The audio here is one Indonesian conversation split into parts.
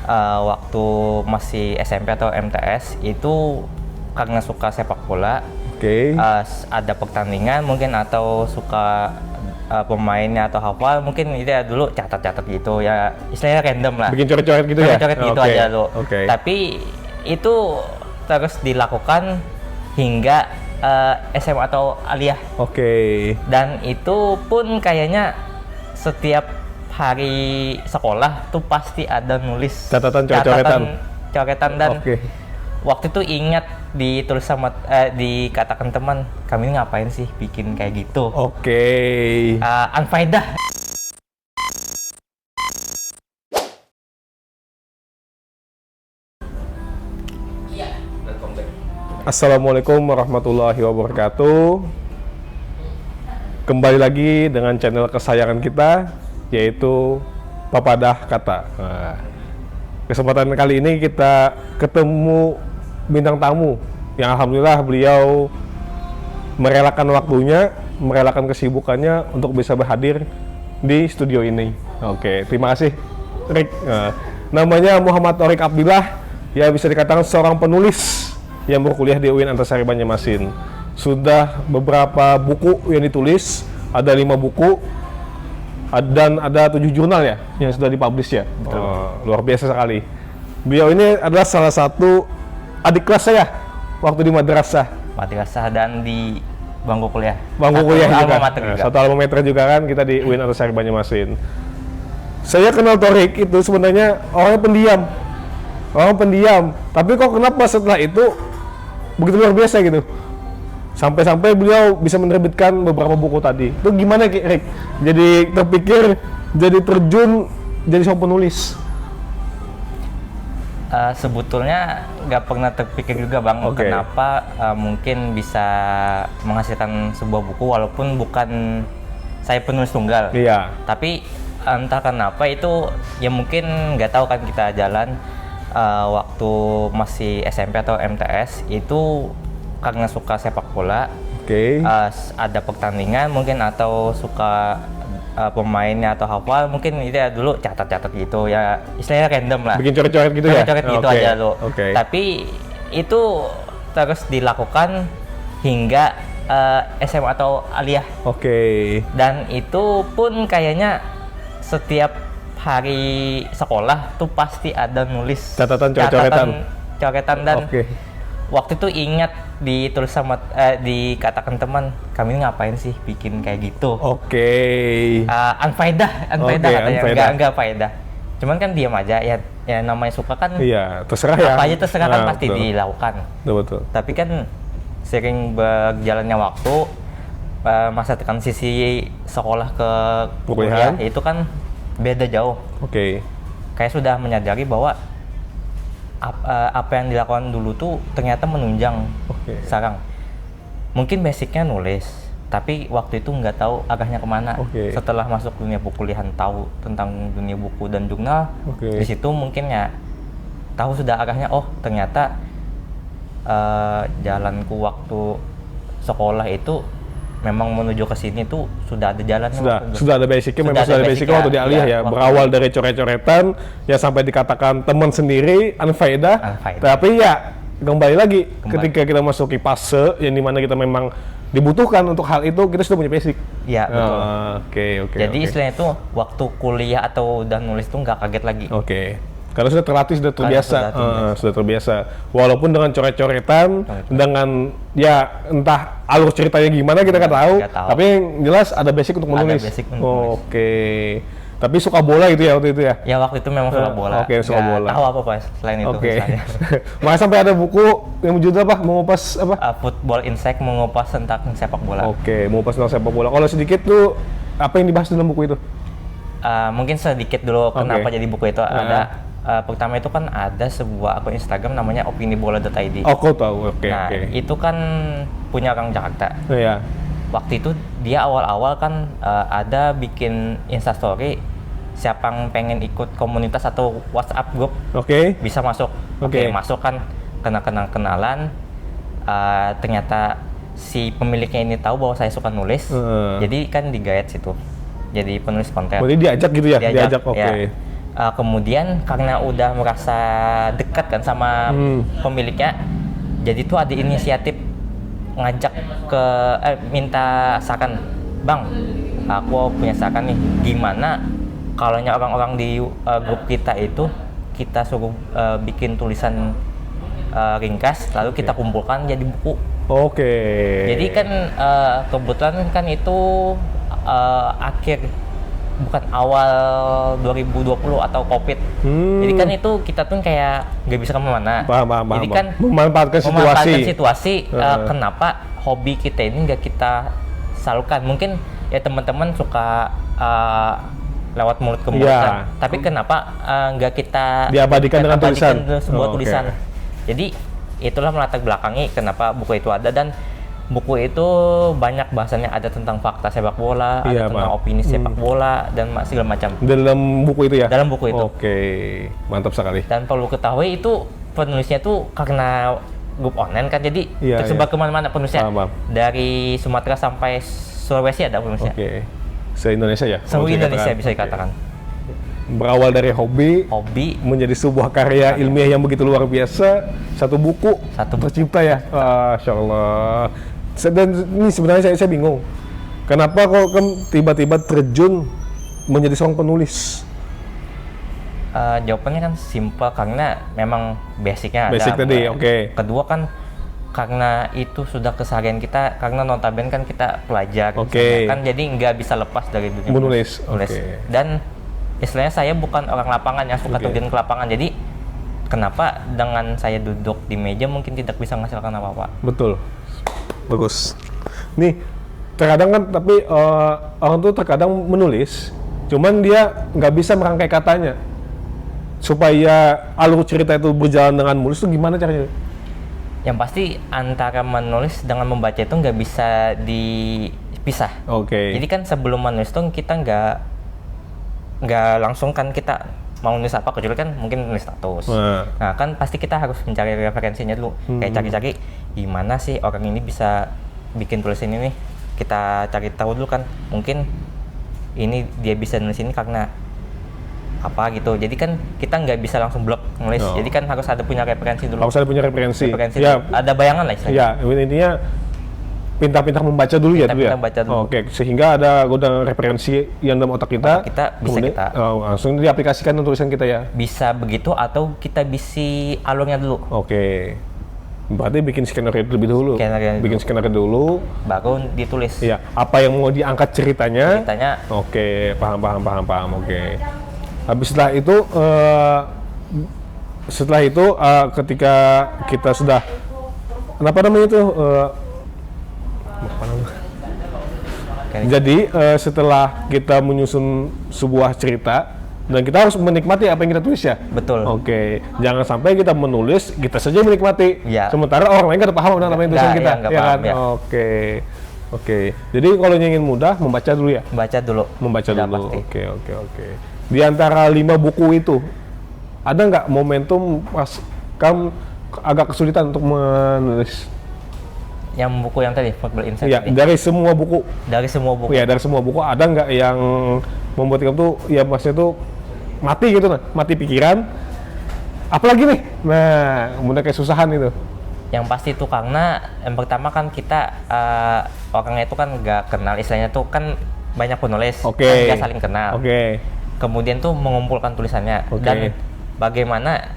waktu masih SMP atau MTS itu karena suka sepak bola. Ada pertandingan mungkin atau suka pemainnya atau hafal, mungkin itu ya dulu catat-catat gitu ya, istilahnya random lah. Bikin coret-coret gitu ya? Coret-coret gitu aja lo. Okay. Tapi itu terus dilakukan hingga SMA atau aliyah. Dan itu pun kayaknya setiap hari sekolah tuh pasti ada nulis coretan dan waktu itu ingat ditulis sama dikatakan teman, kami ini ngapain sih bikin kayak gitu. Unfaedah. Assalamualaikum warahmatullahi wabarakatuh. Kembali lagi dengan channel kesayangan kita, yaitu Papadah Kata. Nah, kesempatan kali ini kita ketemu bintang tamu yang alhamdulillah beliau merelakan waktunya, merelakan kesibukannya untuk bisa berhadir di studio ini. Terima kasih Rick. Namanya Muhammad Thorik Abdillah, ya bisa dikatakan seorang penulis yang berkuliah di UIN Antasari Banjarmasin. Sudah beberapa buku yang ditulis, ada 5 buku dan ada 7 jurnal ya yang sudah dipublish ya. Luar biasa sekali. Beliau ini adalah salah satu adik kelas saya waktu di madrasah dan di bangku kuliah. Satu alma mater juga kan kita di UIN Antasari Banjarmasin. Saya kenal Thorik itu sebenarnya orang pendiam. Tapi kok kenapa setelah itu begitu luar biasa gitu? Sampai-sampai beliau bisa menerbitkan beberapa buku tadi. Itu gimana Rick? Jadi terpikir, jadi terjun, jadi seorang penulis? Sebetulnya nggak pernah terpikir juga Bang, kenapa mungkin bisa menghasilkan sebuah buku walaupun bukan saya penulis tunggal. Iya. Tapi entah kenapa itu ya mungkin nggak tahu kan kita jalan waktu masih SMP atau MTS itu karena suka sepak bola. Ada pertandingan mungkin atau suka pemainnya atau hafal, mungkin itu ya dulu catat-catat gitu ya, istilahnya random lah. Bikin coret-coret gitu ya? Coret-coret gitu aja lo. Tapi itu terus dilakukan hingga SMA atau aliyah. Dan itu pun kayaknya setiap hari sekolah tuh pasti ada nulis coretan dan waktu itu ingat ditulis sama dikatakan teman, kami ini ngapain sih bikin kayak gitu. Unfaedah katanya, enggak faedah. Cuman kan diam aja ya namanya suka kan. Iya, terserah ya. Apa aja terserah kan pasti dilakukan. Betul. Tapi kan sering berjalannya waktu, masa transisi sekolah ke kuliah itu kan beda jauh. Kayak sudah menyadari bahwa apa yang dilakukan dulu tuh ternyata menunjang sekarang. Mungkin basicnya nulis, tapi waktu itu nggak tahu arahnya kemana. Setelah masuk dunia perkuliahan, tahu tentang dunia buku dan jurnal. Di situ mungkin ya tahu sudah arahnya. Oh ternyata jalanku waktu sekolah itu memang menuju ke sini tuh sudah ada jalannya. Sudah ada basicnya, memang sudah ada basicnya waktu di aliyah ya. Berawal dari coret-coretan ya sampai dikatakan teman sendiri unfaedah. Tapi ya kembali lagi ketika kita masuki fase yang dimana kita memang dibutuhkan untuk hal itu, kita sudah punya basic. Iya betul. Jadi istilahnya itu waktu kuliah atau udah nulis tuh nggak kaget lagi. Karena sudah terlatih, sudah terbiasa. Walaupun dengan coret-coretan, dengan ya entah alur ceritanya gimana kita nggak tahu. Tapi yang jelas ada basic untuk menulis. Tapi suka bola gitu ya waktu itu ya? Ya waktu itu memang suka bola. Suka bola. Tahu apa Pak selain itu misalnya. Makanya sampai ada buku yang berjudul apa? Mengupas apa? Football Insight, mengupas tentang sepak bola. Mengupas tentang sepak bola. Kalau sedikit tuh apa yang dibahas dalam buku itu? Mungkin sedikit dulu kenapa jadi buku itu ada. Pertama itu kan ada sebuah akun Instagram namanya opinibola.id. Kau tahu. Itu kan punya orang Jakarta. Waktu itu dia awal-awal kan ada bikin Instastory, siapa yang pengen ikut komunitas atau WhatsApp grup bisa masuk. Masuk kan kenalan. Ternyata si pemiliknya ini tahu bahwa saya suka nulis, jadi kan digayat situ. Jadi penulis konten. Berarti diajak gitu ya? Diajak. Kemudian karena udah merasa dekat kan sama pemiliknya, jadi tuh ada inisiatif ngajak ke minta saran, Bang, aku punya saran nih, gimana kalau orang-orang di grup kita itu kita suruh bikin tulisan ringkas, lalu kita kumpulkan jadi buku. Oke. Jadi kan kebetulan kan itu bukan awal 2020 atau COVID. Jadi kan itu kita tuh kayak nggak bisa kemana-mana. Jadi kan memanfaatkan situasi kenapa hobi kita ini nggak kita salurkan. Mungkin ya teman-teman suka lewat mulut ke mulut kan. Tapi kenapa nggak kita diabadikan dengan sebuah tulisan. Jadi itulah melatar belakangi kenapa buku itu ada, dan buku itu banyak bahasanya, ada tentang fakta sepak bola, ada tentang opini sepak bola, dan segala macam. Dalam buku itu ya? Dalam buku itu. Oke, mantap sekali. Dan perlu ketahui itu penulisnya tuh karena grup online kan, jadi tersebar kemana-mana penulisnya. Dari Sumatera sampai Sulawesi ada penulisnya. Oke, se-Indonesia ya? Se-Indonesia bisa dikatakan. Berawal dari hobi menjadi sebuah karya ilmiah yang begitu luar biasa, satu buku tercipta ya. Masya Allah. Dan ini sebenarnya saya bingung, kenapa kok tiba-tiba terjun menjadi seorang penulis? Jawabannya kan simpel, karena memang basicnya basic ada. Tadi, oke. Kedua kan karena itu sudah keseharian kita, karena notabene kan kita pelajar, kan jadi nggak bisa lepas dari dunia menulis. Dan istilahnya saya bukan orang lapangan yang suka terjun ke lapangan, jadi kenapa dengan saya duduk di meja mungkin tidak bisa menghasilkan apa-apa. Betul, bagus. Nih, terkadang kan tapi orang tuh terkadang menulis, cuman dia nggak bisa merangkai katanya supaya alur cerita itu berjalan dengan mulus. Itu gimana caranya? Yang pasti antara menulis dengan membaca itu nggak bisa dipisah. Jadi kan sebelum menulis tuh kita nggak langsung kan kita mau nulis apa, kecuali kan mungkin nulis status. Nah kan pasti kita harus mencari referensinya dulu, kayak cari-cari gimana sih orang ini bisa bikin tulisan ini nih, kita cari tahu dulu kan, mungkin ini dia bisa nulis ini karena apa gitu. Jadi kan kita nggak bisa langsung blok nulis, jadi kan harus ada punya referensi dulu. Harus ada punya referensi ya, ada bayangan lah istilahnya. Ya, intinya pintar-pintar membaca dulu ya. Baca dulu. Oke, sehingga ada gudang referensi yang dalam otak kita bisa kemudian, kita langsung diaplikasikan untuk tulisan kita ya. Bisa begitu, atau kita bisi alurnya dulu. Oke. Berarti bikin skenario terlebih dahulu. Bikin skenario dulu, baru ditulis. Iya. Apa yang mau diangkat ceritanya? Oke, paham. Oke. Habis setelah itu, ketika kita sudah jadi setelah kita menyusun sebuah cerita, dan kita harus menikmati apa yang kita tulis ya. Betul. Oke, jangan sampai kita menulis kita saja menikmati, sementara orang lain nggak paham dengan apa yang tulisan kita. Ya kan? Oke. Jadi kalau ingin mudah, membaca dulu ya. Membaca dulu. Oke. Di antara 5 buku itu, ada nggak momentum pas kamu agak kesulitan untuk menulis? Yang buku yang tadi, Football Insight. Ya, dari semua buku. Dari semua buku. Ya, dari semua buku, ada nggak yang membuat kamu tuh, ya maksudnya tuh mati gitu, mati pikiran. Apalagi nih, kemudian kayak susahan itu. Yang pasti tuh karena yang pertama kan kita orangnya itu kan nggak kenal, istilahnya tuh kan banyak penulis, kan nggak saling kenal. Kemudian tuh mengumpulkan tulisannya dan bagaimana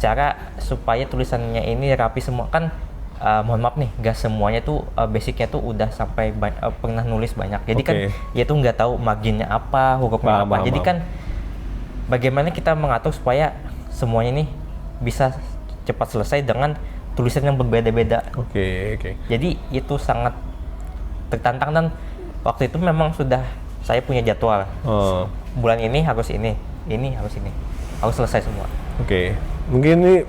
cara supaya tulisannya ini rapi semua kan. Mohon maaf nih, gak semuanya tuh basicnya tuh udah sampai pernah nulis banyak. Jadi kan dia tuh nggak tahu marginnya apa, hurufnya apa. Jadi kan bagaimana kita mengatur supaya semuanya nih bisa cepat selesai dengan tulisan yang berbeda-beda. Jadi itu sangat tertantang, dan waktu itu memang sudah saya punya jadwal. Bulan ini harus ini harus ini, harus selesai semua. Mungkin ini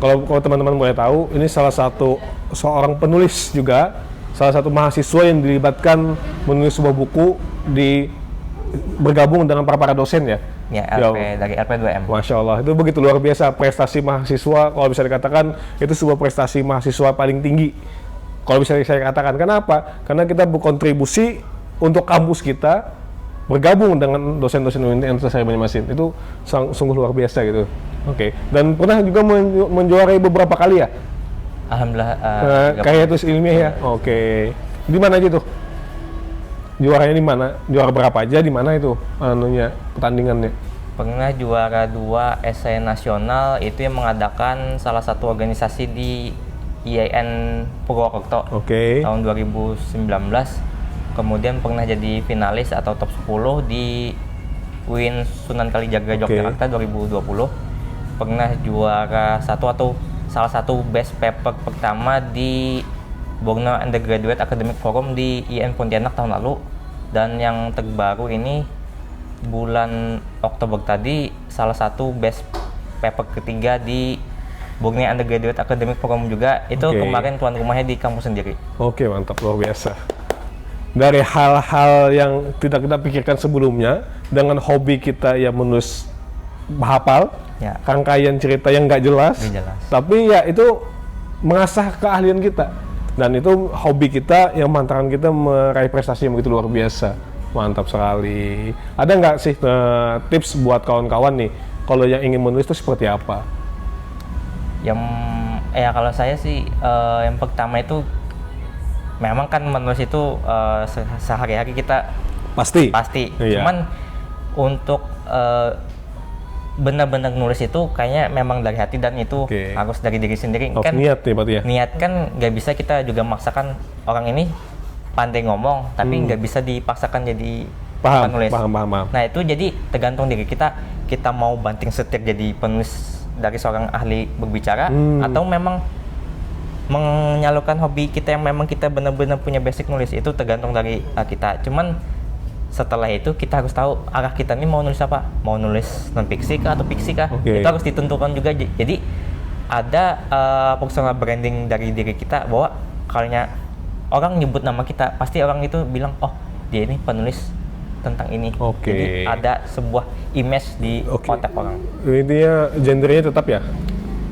kalau teman-teman boleh tahu, ini salah satu seorang penulis juga, salah satu mahasiswa yang dilibatkan menulis sebuah buku bergabung dengan para dosen ya. Ya, dari LP2M. Masya Allah, itu begitu luar biasa prestasi mahasiswa, kalau bisa dikatakan itu sebuah prestasi mahasiswa paling tinggi. Kalau bisa saya katakan, kenapa? Karena kita berkontribusi untuk kampus kita, bergabung dengan dosen-dosen Universitas Sari Banjarmasin. Itu sungguh luar biasa gitu. Oke. Dan pernah juga menjuarai beberapa kali ya? Alhamdulillah. Kayak terus ilmiah ya. Oke. Di mana aja tuh? Juaranya di mana? Juara berapa aja di mana itu pertandingannya? Pernah juara 2 esai nasional itu yang mengadakan salah satu organisasi di IAIN Purwokerto tahun 2019. Kemudian pernah jadi finalis atau top 10 di UIN Sunan Kalijaga Yogyakarta 2020. Pernah juara salah satu best paper pertama di Borneo Undergraduate Academic Forum di IAIN Pontianak tahun lalu. Dan yang terbaru ini bulan Oktober tadi salah satu best paper ketiga di Borneo Undergraduate Academic Forum juga. Itu kemarin tuan rumahnya di kampus sendiri. Oke, mantap, luar biasa. Dari hal-hal yang tidak kita pikirkan sebelumnya, dengan hobi kita yang menulis hafal, rangkaian cerita yang nggak jelas, tapi ya itu mengasah keahlian kita. Dan itu hobi kita yang mengantarkan kita meraih prestasi yang begitu luar biasa. Mantap sekali. Ada nggak sih tips buat kawan-kawan nih, kalau yang ingin menulis itu seperti apa? Kalau saya sih yang pertama itu memang kan menulis itu sehari-hari kita pasti. Iya. Cuman untuk benar-benar nulis itu kayaknya memang dari hati dan itu harus dari diri sendiri. Kan niat ya berarti ya. Niat kan nggak bisa kita juga maksakan orang ini pandai ngomong tapi nggak bisa dipaksakan jadi penulis. Paham. Nah itu jadi tergantung diri kita mau banting setir jadi penulis dari seorang ahli berbicara atau memang menyalurkan hobi kita yang memang kita benar-benar punya basic nulis. Itu tergantung dari kita. Cuman setelah itu kita harus tahu arah kita ini mau nulis apa, mau nulis non fiksi kah atau fiksi kah. Itu harus ditentukan juga. Jadi ada personal branding dari diri kita, bahwa kalau orang nyebut nama kita pasti orang itu bilang oh dia ini penulis tentang ini. Jadi ada sebuah image di otak orang. Intinya gendernya tetap ya?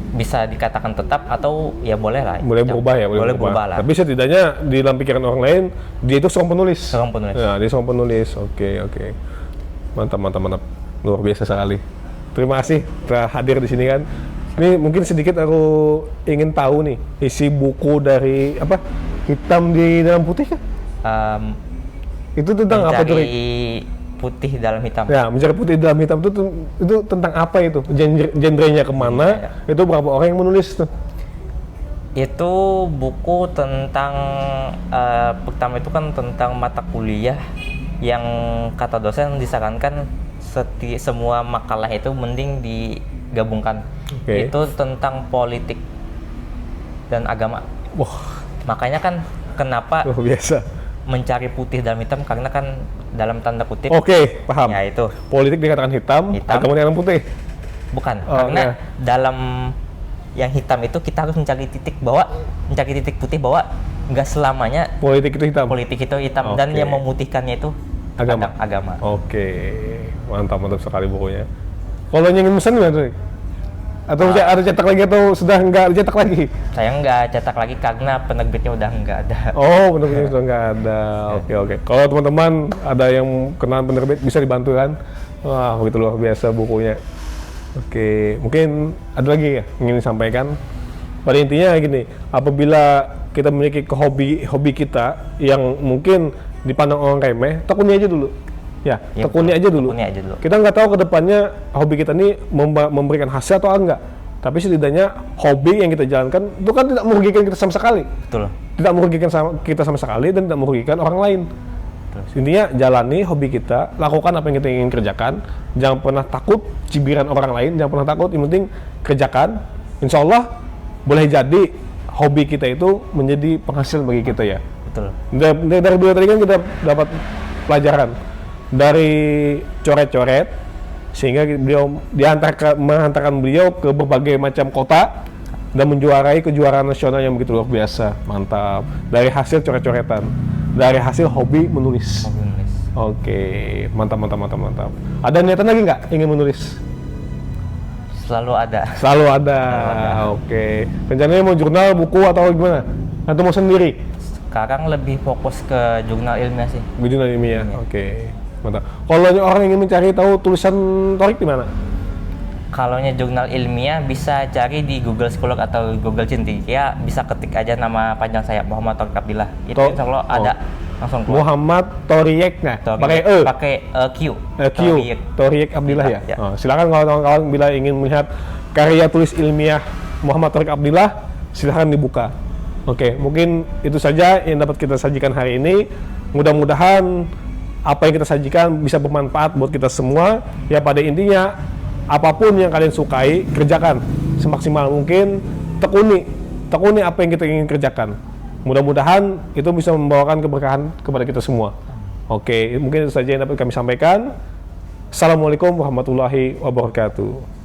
Bisa dikatakan tetap atau ya boleh lah. Boleh berubah ya? Boleh berubah lah. Tapi setidaknya di dalam pikiran orang lain, dia itu seorang penulis. Ya, dia seorang penulis. Oke. Mantap. Luar biasa sekali. Terima kasih telah hadir di sini kan. Ini mungkin sedikit aku ingin tahu nih, isi buku dari apa? Hitam di dalam putih kan? Itu tentang apa tuh? Putih dalam hitam. Ya, mencari putih dalam hitam itu tentang apa itu? Genrenya kemana? Itu berapa orang yang menulis tuh? Itu buku tentang pertama itu kan tentang mata kuliah yang kata dosen disarankan semua makalah itu mending digabungkan. Itu tentang politik dan agama. Makanya kan kenapa biasa mencari putih dalam hitam, karena kan dalam tanda kutip. Paham. Ya itu. Politik dikatakan hitam. Agama dikatakan putih. Bukan, karena dalam yang hitam itu kita harus mencari titik putih bahwa nggak selamanya politik itu hitam. Dan yang memutihkannya itu agama. Mantap sekali bukunya. Kalau ingin pesan gimana tuh? Atau ada cetak lagi atau sudah nggak cetak lagi? Saya nggak cetak lagi karena penerbitnya udah nggak ada. Penerbitnya sudah nggak ada. Oke. Kalau teman-teman ada yang kenal penerbit bisa dibantu kan? Wah, begitu luar biasa bukunya. Mungkin ada lagi ya ingin disampaikan. Pada intinya gini, apabila kita memiliki hobi kita yang mungkin dipandang orang remeh, tekuni aja dulu. Tekuni aja dulu. Kita nggak tahu kedepannya hobi kita ini memberikan hasil atau enggak. Tapi setidaknya hobi yang kita jalankan itu kan tidak merugikan kita sama sekali. Betul. Tidak merugikan kita sama sekali dan tidak merugikan orang lain. Intinya jalani hobi kita, lakukan apa yang kita ingin kerjakan. Jangan pernah takut cibiran orang lain, jangan pernah takut. Yang penting kerjakan. Insya Allah boleh jadi hobi kita itu menjadi penghasil bagi kita ya. Betul. Dari dua tadi kan kita dapat pelajaran dari coret-coret, sehingga beliau menghantarkan beliau ke berbagai macam kota dan menjuarai kejuaraan nasional yang begitu luar biasa. Mantap. Dari hasil coret-coretan, dari hasil hobi menulis. Mantap. Ada niatan lagi nggak ingin menulis? Selalu ada. Rencananya mau jurnal, buku atau gimana? Atau mau sendiri? Sekarang lebih fokus ke jurnal ilmiah sih. Jurnal ilmiah. Mantap. Kalau orang ingin mencari tahu tulisan Torik di mana? Kalau jurnal ilmiah bisa cari di Google Scholar atau Google Cintikia, bisa ketik aja nama panjang saya Muhammad Torik Abdillah. Itu insya Allah ada langsung keluar. Muhammad Toriek, nah pakai pakai Q. Toriek Abdillah ya. Ya. Silakan kalau kawan-kawan bila ingin melihat karya tulis ilmiah Muhammad Torik Abdillah, silakan dibuka. Oke, mungkin itu saja yang dapat kita sajikan hari ini. Mudah-mudahan apa yang kita sajikan bisa bermanfaat buat kita semua. Ya pada intinya, apapun yang kalian sukai, kerjakan semaksimal mungkin, tekuni apa yang kita ingin kerjakan. Mudah-mudahan itu bisa membawakan keberkahan kepada kita semua. Oke, mungkin itu saja yang dapat kami sampaikan. Assalamualaikum warahmatullahi wabarakatuh.